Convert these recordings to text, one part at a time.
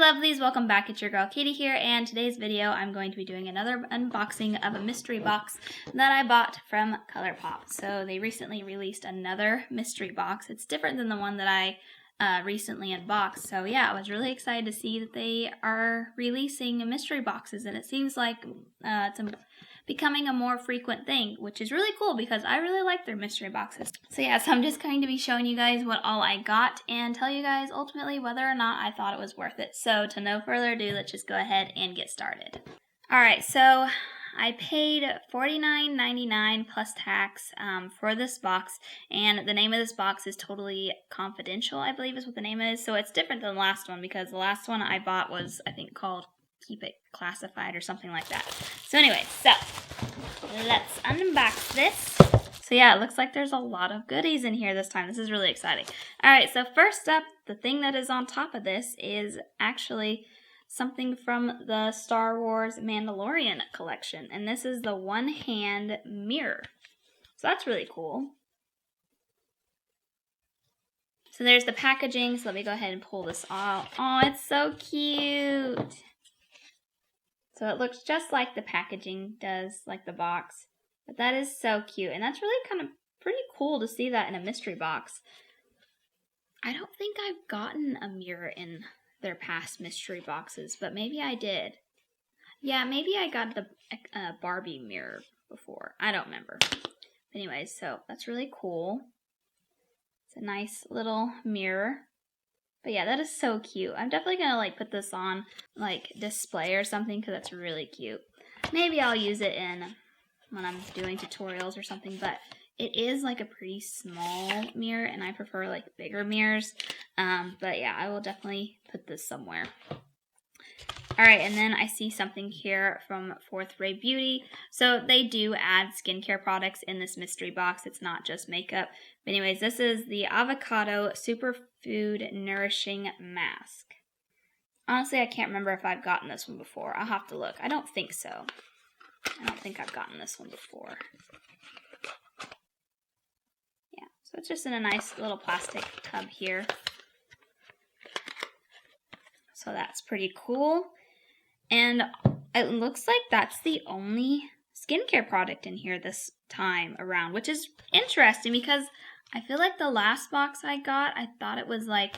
lovelies, welcome back. It's your girl Katie here, and today's video I'm going to be doing another unboxing of a mystery box that I bought from Colourpop. So they recently released another mystery box. It's different than the one that I recently unboxed. So yeah, I was really excited to see that they are releasing mystery boxes, and it seems like it's becoming a more frequent thing, which is really cool because I really like their mystery boxes. So yeah, so I'm just going to be showing you guys what all I got and tell you guys ultimately whether or not I thought it was worth it. So to no further ado, let's just go ahead and get started. Alright, so I paid $49.99 plus tax for this box, and the name of this box is totally confidential, I believe is what the name is. So it's different than the last one because the last one I bought was, I think, called Keep It Classified or something like that. So anyway, so let's unbox this. So yeah, it looks like there's a lot of goodies in here this time. This is really exciting. Alright, so first up, the thing that is on top of this is actually something from the Star Wars Mandalorian collection. And this is the one-hand mirror. So that's really cool. So there's the packaging. So let me go ahead and pull this off. Oh, it's so cute. So it looks just like the packaging does, like the box. But that is so cute. And that's really kind of pretty cool to see that in a mystery box. I don't think I've gotten a mirror in their past mystery boxes, but maybe I did. Yeah, maybe I got the Barbie mirror before. I don't remember. Anyways, so that's really cool. It's a nice little mirror. But yeah, that is so cute. I'm definitely gonna like put this on like display or something because that's really cute. Maybe I'll use it when I'm doing tutorials or something, but it is like a pretty small mirror and I prefer like bigger mirrors. But yeah, I will definitely put this somewhere. Alright, and then I see something here from Fourth Ray Beauty. So they do add skincare products in this mystery box. It's not just makeup. But anyways, this is the Avocado Superfood Nourishing Mask. Honestly, I can't remember if I've gotten this one before. I'll have to look. I don't think so. I don't think I've gotten this one before. Yeah, so it's just in a nice little plastic tub here. So that's pretty cool. And it looks like that's the only skincare product in here this time around, which is interesting because I feel like the last box I got, I thought it was like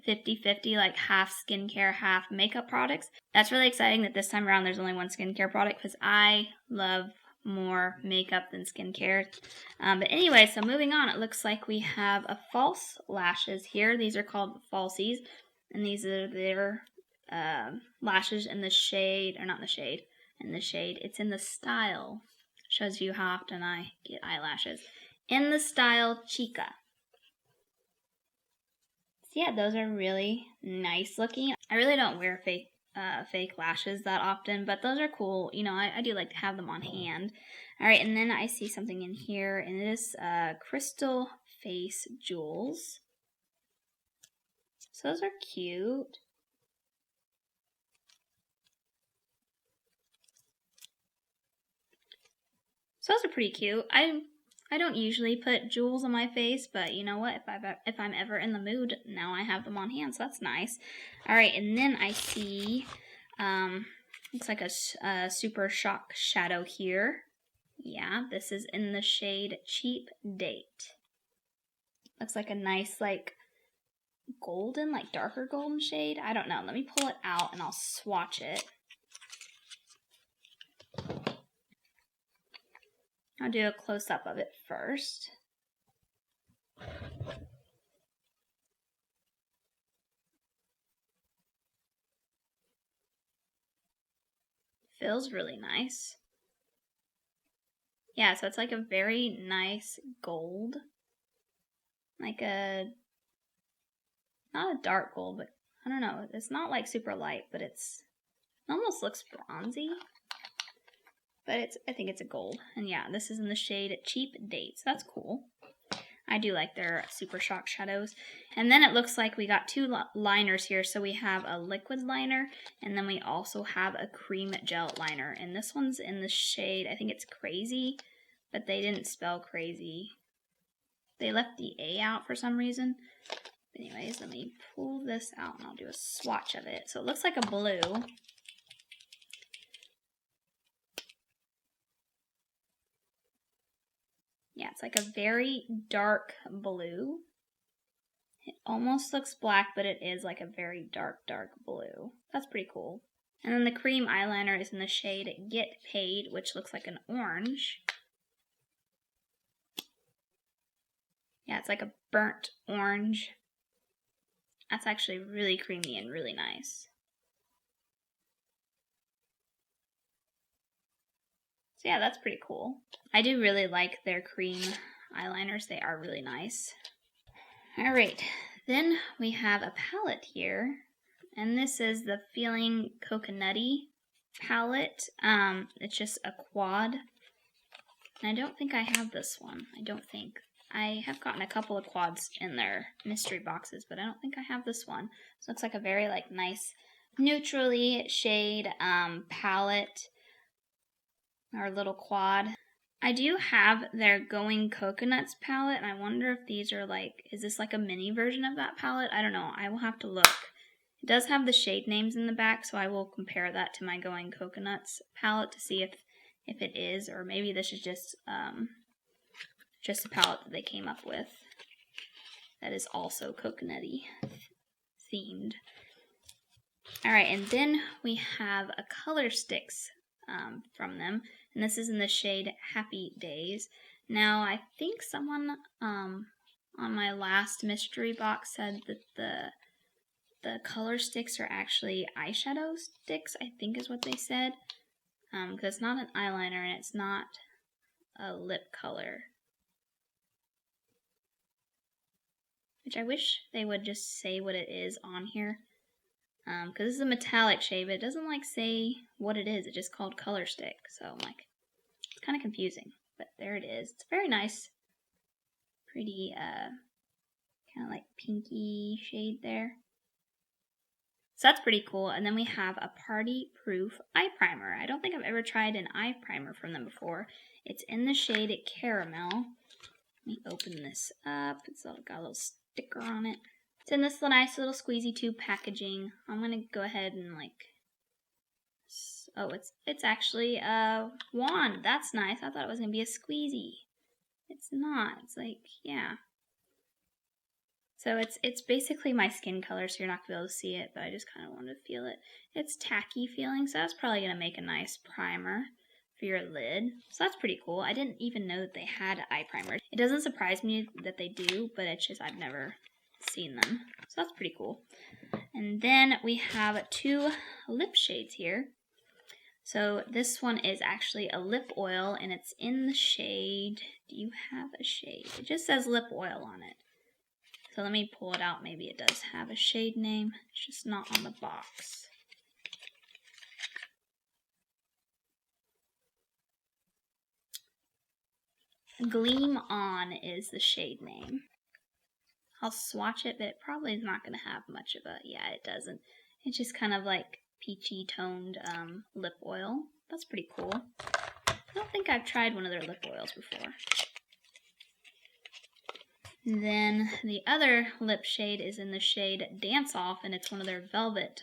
50-50, like half skincare, half makeup products. That's really exciting that this time around there's only one skincare product because I love more makeup than skincare. But anyway, so moving on, it looks like we have a false lashes here. These are called falsies, and these are their lashes in the shade, or not in the shade, in the shade. It's in the style. Shows you how often I get eyelashes. In the style Chica. So yeah, those are really nice looking. I really don't wear fake lashes that often, but those are cool. You know, I do like to have them on hand. Alright, and then I see something in here, and it is crystal face jewels. So those are cute. So those are pretty cute. I don't usually put jewels on my face, but you know what? If I'm ever in the mood, now I have them on hand, so that's nice. All right, and then I see, looks like a Super Shock shadow here. Yeah, this is in the shade Cheap Date. Looks like a nice, like, golden, like darker golden shade. I don't know. Let me pull it out and I'll swatch it. I'll do a close-up of it first. Feels really nice. Yeah, so it's like a very nice gold. Like a, not a dark gold, but I don't know. It's not like super light, but it almost looks bronzy. But I think it's a gold. And yeah, this is in the shade Cheap Date. So that's cool. I do like their Super Shock shadows. And then it looks like we got two liners here. So we have a liquid liner, and then we also have a cream gel liner. And this one's in the shade, I think it's Crazy, but they didn't spell Crazy. They left the A out for some reason. anyways, let me pull this out and I'll do a swatch of it. So it looks like a blue. Yeah, it's like a very dark blue. It almost looks black, but it is like a very dark, dark blue. That's pretty cool. And then the cream eyeliner is in the shade Get Paid, which looks like an orange. Yeah, it's like a burnt orange. That's actually really creamy and really nice. So yeah, that's pretty cool. I do really like their cream eyeliners. They are really nice. Alright, then we have a palette here. And this is the Feeling Coconutty palette. It's just a quad. And I don't think I have this one. I don't think. I have gotten a couple of quads in their mystery boxes, but I don't think I have this one. This looks like a very nice neutrally shade palette. Our little quad. I do have their Going Coconuts palette, and I wonder if these are is this like a mini version of that palette? I don't know. I will have to look. It does have the shade names in the back, so I will compare that to my Going Coconuts palette to see if it is, or maybe this is just a palette that they came up with that is also coconutty themed. Alright, and then we have a color sticks from them, and this is in the shade Happy Days. Now, I think someone on my last mystery box said that the color sticks are actually eyeshadow sticks, I think is what they said, because it's not an eyeliner and it's not a lip color. Which I wish they would just say what it is on here. Because this is a metallic shade, but it doesn't say what it is. It's just called color stick. So I'm it's kind of confusing. But there it is. It's very nice. Pretty, kind of pinky shade there. So that's pretty cool. And then we have a Party Proof eye primer. I don't think I've ever tried an eye primer from them before. It's in the shade Caramel. Let me open this up. It's got a little sticker on it. It's in this nice little squeezy tube packaging. I'm gonna go ahead and oh, it's actually a wand. That's nice. I thought it was gonna be a squeezy. It's not. It's yeah. So it's basically my skin color, so you're not gonna be able to see it, but I just kind of wanted to feel it. It's tacky feeling, so that's probably gonna make a nice primer for your lid. So that's pretty cool. I didn't even know that they had eye primer. It doesn't surprise me that they do, but it's just I've never seen them. So that's pretty cool. And then we have two lip shades here. So this one is actually a lip oil, and it's in the shade, do you have a shade? It just says lip oil on it. So let me pull it out. Maybe it does have a shade name. It's just not on the box. Gleam On is the shade name. I'll swatch it, but it probably is not going to have much of a, yeah, it doesn't. It's just kind of peachy toned lip oil. That's pretty cool. I don't think I've tried one of their lip oils before. And then the other lip shade is in the shade Dance Off, and it's one of their Velvet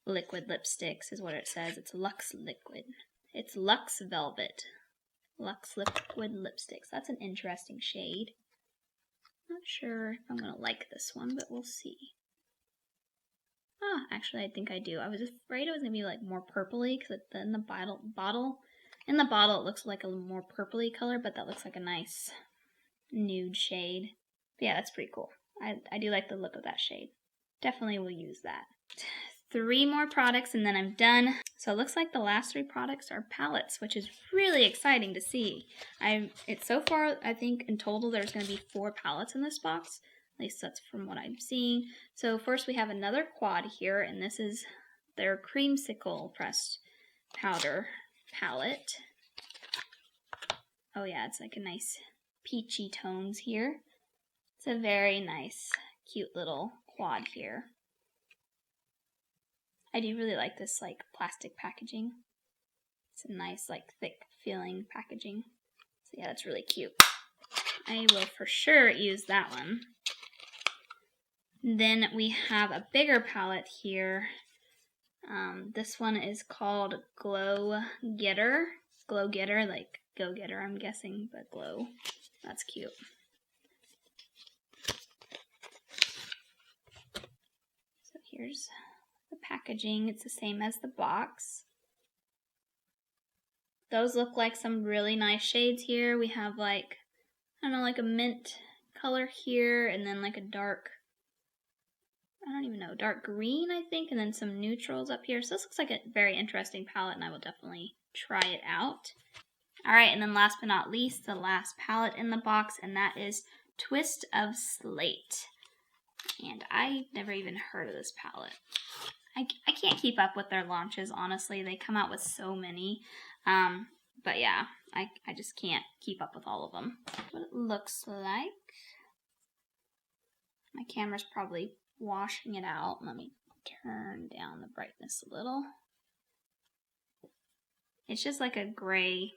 liquid lipsticks is what it says. It's Luxe Liquid. It's Luxe Velvet. Luxe Liquid Lipsticks. That's an interesting shade. Not sure if I'm going to like this one, but we'll see. Ah, actually, I think I do. I was afraid it was going to be more purpley, because in the bottle, it looks like a more purpley color, but that looks like a nice nude shade. But yeah, that's pretty cool. I do like the look of that shade. Definitely will use that. 3 more products and then I'm done. So it looks like the last 3 products are palettes, which is really exciting to see. So far, I think in total there's going to be 4 palettes in this box. At least that's from what I'm seeing. So first we have another quad here, and this is their Creamsicle Pressed Powder palette. Oh yeah, it's a nice peachy tones here. It's a very nice, cute little quad here. I do really like this plastic packaging. It's a nice thick feeling packaging. So yeah, that's really cute. I will for sure use that one. Then we have a bigger palette here. This one is called Glow Getter. Glow Getter, like Go Getter, I'm guessing, but glow. That's cute. So here's the packaging. It's the same as the box. Those look like some really nice shades here. We have like, I don't know, like a mint color here, and then like a dark, I don't even know, dark green, I think, and then some neutrals up here. So this looks like a very interesting palette, and I will definitely try it out. All right, and then last but not least, the last palette in the box, and that is Twist of Slate. And I never even heard of this palette. I can't keep up with their launches, honestly. They come out with so many. But yeah, I just can't keep up with all of them. What it looks like. My camera's probably washing it out. Let me turn down the brightness a little. It's just like a gray,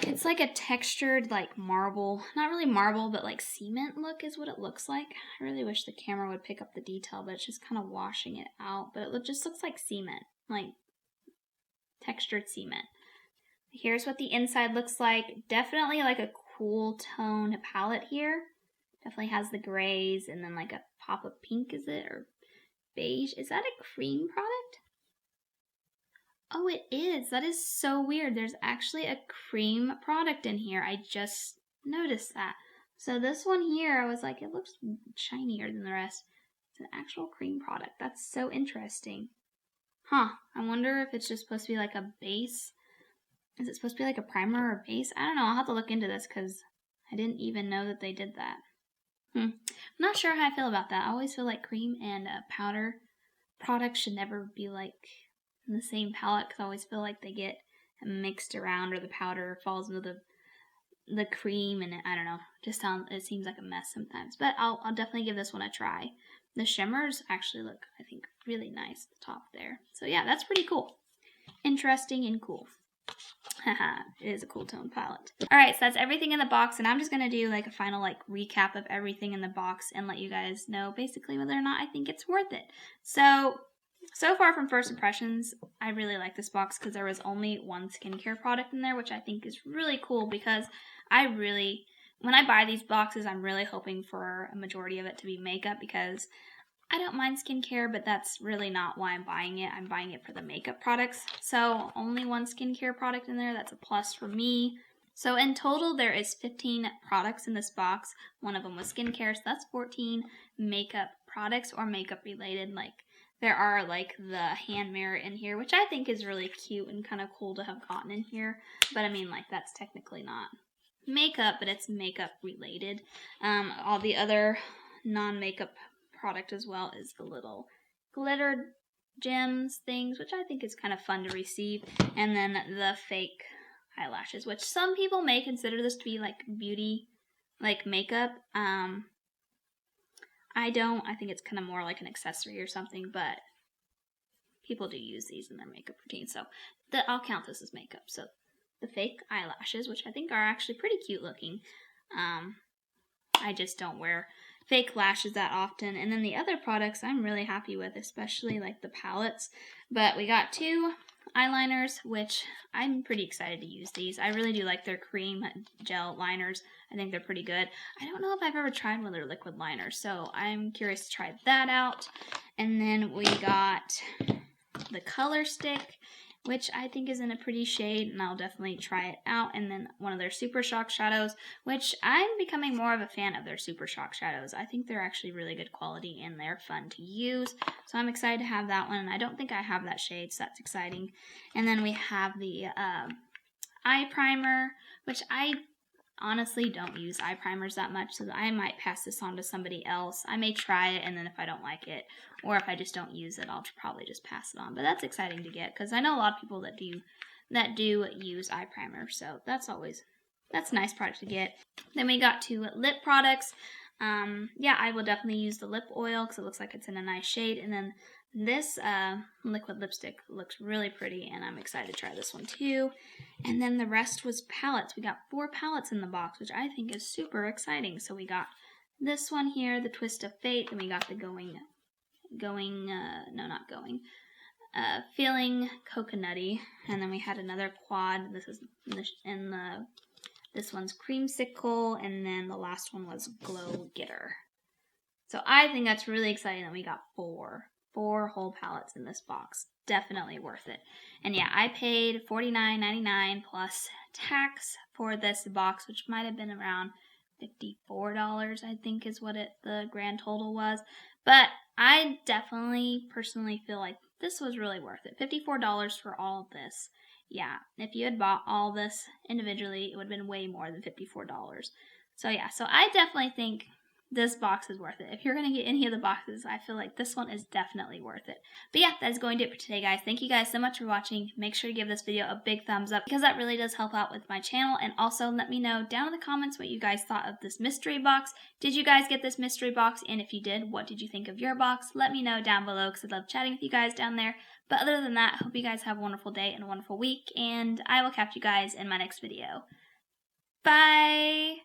it's like a textured, like marble, not really marble, but like cement look is what it looks like. I really wish the camera would pick up the detail, but it's just kind of washing it out. But it just looks like cement, like textured cement. Here's what the inside looks like. Definitely like a cool tone palette here. Definitely has the grays and then like a pop of pink, is it? Or beige. Is that a cream product? Oh, it is. That is so weird. There's actually a cream product in here. I just noticed that. So this one here, I was like, it looks shinier than the rest. It's an actual cream product. That's so interesting. Huh. I wonder if it's just supposed to be like a base. Is it supposed to be like a primer or base? I don't know. I'll have to look into this because I didn't even know that they did that. I'm not sure how I feel about that. I always feel like cream and powder products should never be like in the same palette because I always feel like they get mixed around or the powder falls into the cream and I don't know. It seems like a mess sometimes. But I'll definitely give this one a try. The shimmers actually look, I think, really nice at the top there. So yeah, that's pretty cool. Interesting and cool. Haha, it is a cool tone palette. Alright, so that's everything in the box, and I'm just going to do like a final like recap of everything in the box and let you guys know basically whether or not I think it's worth it. So far from first impressions, I really like this box because there was only one skincare product in there, which I think is really cool because when I buy these boxes, I'm really hoping for a majority of it to be makeup because I don't mind skincare, but that's really not why I'm buying it. I'm buying it for the makeup products. So only one skincare product in there. That's a plus for me. So in total, there is 15 products in this box. One of them was skincare, so that's 14 makeup products or makeup related. Like there are like the hand mirror in here, which I think is really cute and kind of cool to have gotten in here. But I mean, like that's technically not makeup, but it's makeup related. All the other non-makeup product as well is the little glitter gems things, which I think is kind of fun to receive, and then the fake eyelashes, which some people may consider this to be like beauty, like makeup. I don't. I think it's kind of more like an accessory or something, but people do use these in their makeup routine, so I'll count this as makeup. So the fake eyelashes, which I think are actually pretty cute looking. I just don't wear fake lashes that often. And then the other products I'm really happy with, especially like the palettes. But we got 2 eyeliners, which I'm pretty excited to use these. I really do like their cream gel liners. I think they're pretty good. I don't know if I've ever tried one of their liquid liners, so I'm curious to try that out. And then we got the color stick, which I think is in a pretty shade, and I'll definitely try it out. And then one of their Super Shock shadows, which I'm becoming more of a fan of their Super Shock shadows. I think they're actually really good quality, and they're fun to use. So I'm excited to have that one, and I don't think I have that shade, so that's exciting. And then we have the eye primer, which I honestly don't use eye primers that much, so I might pass this on to somebody else. I may try it, and then if I don't like it, or if I just don't use it, I'll probably just pass it on. But that's exciting to get, because I know a lot of people that do use eye primer, so that's a nice product to get. Then we got 2 lip products. Yeah, I will definitely use the lip oil, because it looks like it's in a nice shade, and then This liquid lipstick looks really pretty, and I'm excited to try this one too. And then the rest was palettes. We got 4 palettes in the box, which I think is super exciting. So we got this one here, the Twist of Fate, then we got the Feeling Coconutty, and then we had another quad. This one's Creamsicle, and then the last one was Glow Getter. So I think that's really exciting that we got 4 whole palettes in this box. Definitely worth it. And yeah, I paid $49.99 plus tax for this box, which might have been around $54, I think is what the grand total was. But I definitely personally feel like this was really worth it. $54 for all of this. Yeah, if you had bought all this individually, it would have been way more than $54. So yeah, so I definitely think this box is worth it. If you're going to get any of the boxes, I feel like this one is definitely worth it. But yeah, that's going to do it for today, guys. Thank you guys so much for watching. Make sure to give this video a big thumbs up because that really does help out with my channel. And also let me know down in the comments what you guys thought of this mystery box. Did you guys get this mystery box? And if you did, what did you think of your box? Let me know down below because I love chatting with you guys down there. But other than that, I hope you guys have a wonderful day and a wonderful week. And I will catch you guys in my next video. Bye!